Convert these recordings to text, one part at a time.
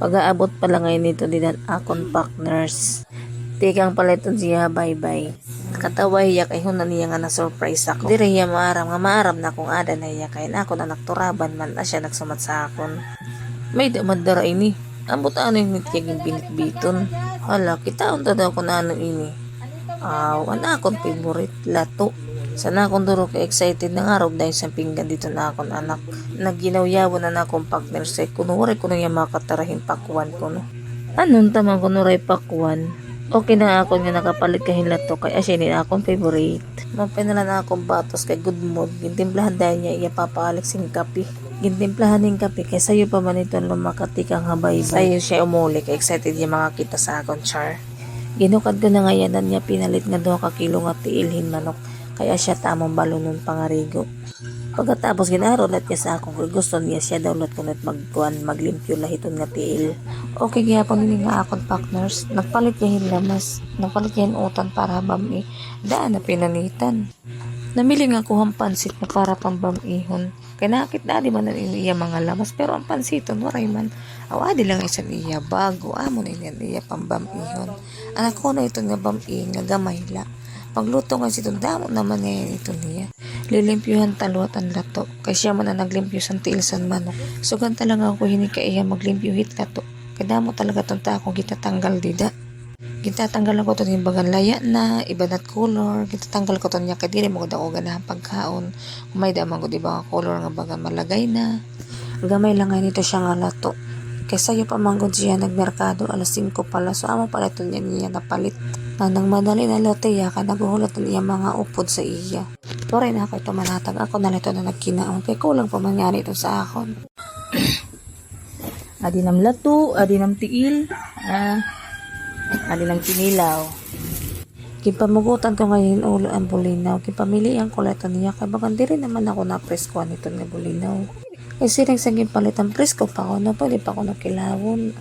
Pag-aabot pala ngayon nito din akon partners. Tikang paliton siya bye-bye. Katawa hiya kay hunan niya nga na surprise ako. Dire hiya maaram na kung ada na hiya kay na ako na nakturaban man na siya nagsumat sa akon. May damad-dara ini. Ambot ano yung nitiyaging binitbiton. Hala, kitaon ta daw ko na ano ini. Ana akong favorite lato. Sana akong duro ka excited na nga dahil sa pinggan dito na akong anak. Nagginawyawan na akong partner sa kunuwari ko na yung makatarahin pakwan ko no. Anong tamang kunuray pakwan? Okay na ako nga nakapalit kahin lato kay asya ni akong favorite. Mapinala na akong batos kay good mood. Gintimplahan dahil niya iya papaalis ng kape. Gintimplahan ng kape kay sayo pa man itong lumakatikang habay. Sayo siya umuli kay excited yung mga kita sa akong char. Ginukad ko na ngayanan niya pinalit nga 2 kilo nga tiilhin manok. Kaya siya tamang balunon pangarigo. Pagkatapos ginaron at niya sa akong gusto niya siya daw lot kunit maglimpyo lahiton nga tiil. Okay kaya pang nini nga akong partners. Nagpalit yahin lamas. Nagpalit yahin utan para bami. Daan na pinanitan. Namili nga kuhang pansit na para pang bamihon. Kaya nakit na di man na iya mga lamas. Pero ang pansiton waray man. Awadi lang isan iya bago. Amo na iya pang bamihon. Anak ko na ito nga bami nga gamay la. Pagluto nga si damo naman ngayon ito niya. Lilimpyuhan taluat ang lato. Kaya siya man na naglimpyo sa tiilsan manok. Sugan talaga ako hinika iya maglimpyuhit lato. Kaya damo talaga itong akong gitatanggal dida. Gitatanggal ako ito yung bagan laya na, iba na color. Gitatanggal ko ito niya kaya dili mo ko daw ganahan pagkaon. Kung may damang ko diba color nga bagan malagay na. Gamay lang ngayon ito siya nga lato. Kaysa yung pamanggod siya nagmerkado alas 5 pala. So amo pala ito niya napalit. Nang madali na lote ya ka naguhulat na iya mga upod sa iya. Turay na ako ito manatag. Ako na ito na nagkinaon. Kaya kulang pa mangyari ito sa akon. Adi ng lato, adi ng tiil, adi ng kinilaw. Kipamugutan ko ngayon ulo ang bulinaw. Kipamilian ko leto niya. Kaya bagan di rin naman ako na-preskuan ito ng bulinaw. Kasi rin sa gipalit ang presko pa ako na pwede pa ako nakilawon.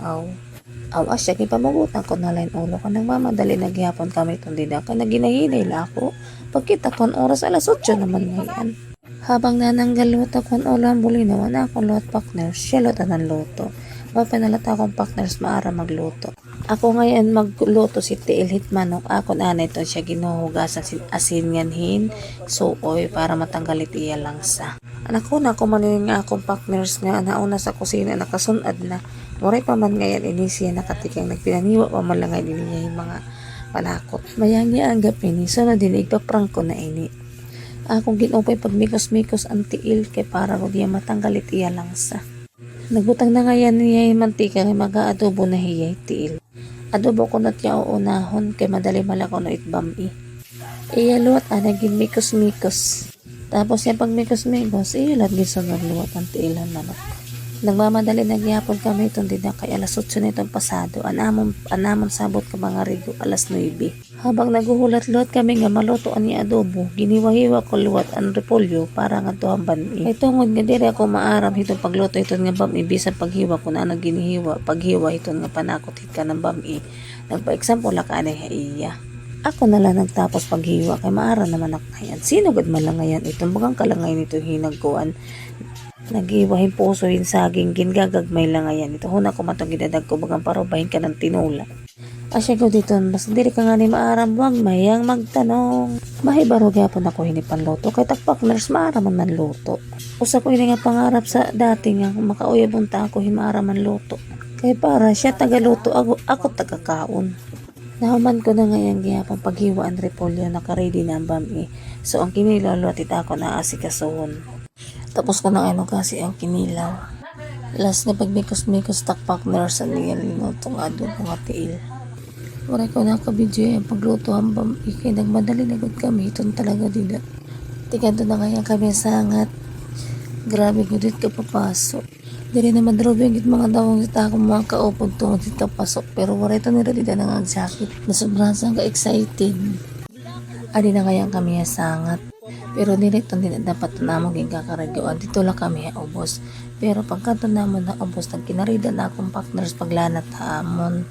Asya, kipamugutan ko na lain ulo ka. Nagmamadali nagyapon kami itong dida. Kaya naginahinay la ako. Pagkita ko ang oras alas 8 naman ngayon. Habang nananggal luto ko ang ulo ang bulinaw, na akong lot partners, siya luto ng luto. Mapinalata akong partners maara magluto. Ako ngayon magluto si tiilhit manok. Ako na ito siya ginuhugasan asin nganhin. Suoy para matanggalit iya langsa. Anak ko na kumanin nga akong partners nga nauna sa kusina nakasunad na. Muray pa man ngayon inisya nakatikang nagpinaniwa pa malangay din niya yung mga panakot. Mayang niya ang gapini. So na din igpaprang ko na ini. Akong ginupay pag mikos-mikos ang tiil kay para ko diya matanggalit iya langsa. Nagbutang na ngayon niya yung mantika kay mag-aadobo na hiya tiil. Adobo ko na tiya uunahon kay madali malako na itbami. Iyaluat naging mikos-mikos. Tapos yung pag mikos-mikos, iyalat gisunod luwat ang tiilan manok. Nagmamadali nagyapon kami itong dida kay alas 8 na itong pasado. Anamon sabot ka mga rigo alas 9. Habang naguhulat-luat kami nga maluto ni adobo, giniwahiwa ko luwat ang repolyo para nga tuwang bani. Ay tungod nga dire ako maaram itong pagluto itong nga bami bisan paghiwa ko na ano ginihiwa. Paghiwa itong nga panakot hit ka ng bami. Nagpa-example la ka na iya. Ako na lang nagtapos paghiwa kay maara naman ako ngayon. Sino gud malangayan itong bagang kalangay nito hinagkuan. Nagiwahin puso yung saging gingagagmay lang ngayon. Ito huna ko matong gidadag ko bagang parubahin ka ng tinula. Asya ko dito, mas diri ka nga ni maaram wag mayang magtanong. Mahibaro gyapon ako hinipan luto kay takpak nurse maaram man luto. Usa ko ini nga pangarap sa dati nga makauyab unta ako himaram man luto. Kay para siya tagaluto ako tagakaon. Nahuman ko na ngayon gyapon paghiwaan repolyo naka-ready na ang bami. So ang kinilalo at ako na asikasuhon. Tapos ko na ano kasi ang kinilaw. Last na pagmikos-mikos takpak nurse ang niya itong adobo nga tiil. Waray ko nakabidyo yung pagluto hambam ikay nagmadali nagod kami itong talaga dila. Tigando na ngayon kami sangat. Grabe ko dito kapapasok. Dili naman drobing git mga dawang kita akong mga kaupod tungod dito pasok. Pero waray ito nila dito nang agsakit. Nasobrahan sang ka-excited. Adi na ngayon kami sangat. Pero nilito din dapat namang gingkakaragyoan. Dito lang kami ubos. Pero pagkanto naman na ubos, nagkinarida na akong partners paglanat hamon.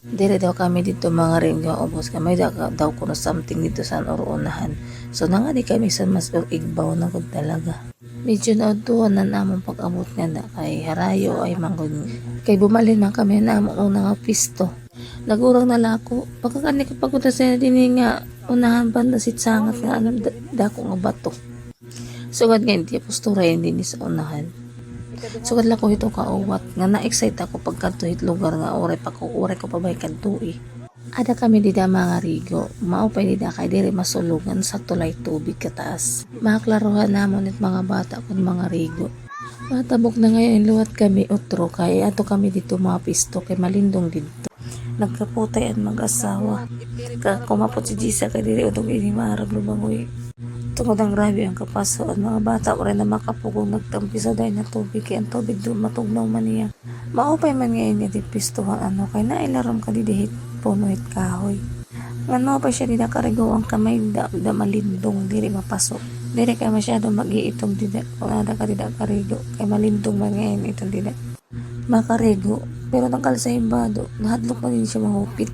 Dire daw kami dito mga ringyo ubos kami daw kuno something dito sa oruunahan. So nanga di kami sa mas igbaw na gud talaga. Medyo nauntuan na namang pag-abot nga na kay harayo ay manggon. Kay bumalin man kami na among unang pisto. Nagurang na lako. Pagkakani ko pagod na siya din nga unahan banda sangat nga anong dako nga bato. Sugad nga hindi postura hindi ni sa unahan. Sugad lang ko ito kauwat nga na-excite ako pagkantuhit lugar nga oray ko pabay kantuhi. Ada kami dida mga rigo, maupay dida kay diri masulugan sa tulay tubig kataas. Makaklaruhan namon it mga bata kun mga rigo. Matabok na ngayon luwat kami utro kay ato kami dito mga pisto kay malindong dito. Nagkaputay ang mag-asawa. Kumapot si Gisa kay diri utog ini maarag lubangoy. Tungod ang grabe ang kapaso at mga bata oray na makapugong nagtampi sa day na tubig kay ang tubig doon matugnaw man niya. Maupay man ngayon niya di pistuhan ano kay nailaram ka didihit punuhit kahoy. Ngano pa siya di nakarigaw ang kamay da malindong diri mapasok. Diri kay masyado mag-iitong dida kung ada ka dida karigo kay malindong man ngayon itong dida. Makarigo pero tangkal sa imbado nahadlok man din siya mahupit.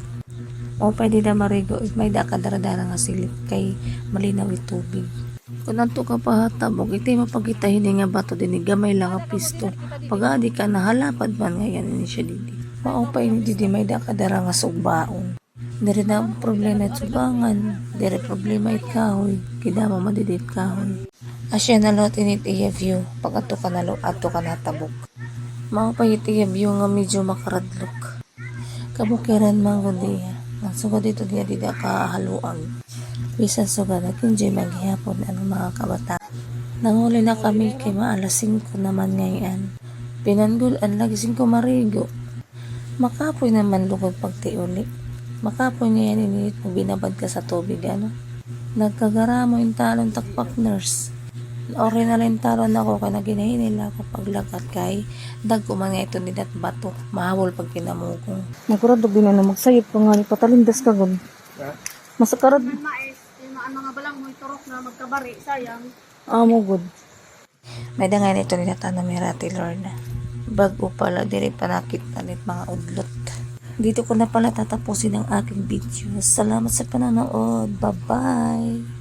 Maupay dida marigo if may da ka daradara nga silip kay malinaw yung tubig. Kung nanto ka pahatabog, iti mapagkita hindi nga bato din gamay lang ang pisto. Pag adi ka nahalapad man ngayon ni siya didi. Maupay ni didi may da kadara nga sugbaon. Diri na problema at subangan. Diri problema it kahoy. Kida mo madidit kahoy. Asya na lot init iya view. Pag ato ka nalo, ato ka natabog. Maupay it iya view nga medyo makaradlok. Kabukiran man ko diya. Ang sugod dito diya dida kahaluan. Bisan sugad nag-enjoy maghihapon ang mga kabata. Nanguli na kami kay maalas 5 naman ngayon. Pinanggulan lagi 5 marigo. Makapoy naman lugod pagtiuli. Makapoy niya ninit mo binabad ka sa tubig ano. Nagkagaramo yung talon takpak nurse. Ori na lang talon ako kaya naginahin nila ako paglakat kay dagko man nga ito nidat bato. Mahawol pag pinamugong. Nagurado din na magsayip ko nga ni patalindas ka gun. Masakarad. Ang mga balang mo iturok na magkabari, sayang. Amo good. May dangay nito nilata na Mirati Lorna. Bago pala diri panakit panit mga udlot. Dito ko na pala tatapusin ang aking video. Salamat sa panonood. Bye-bye!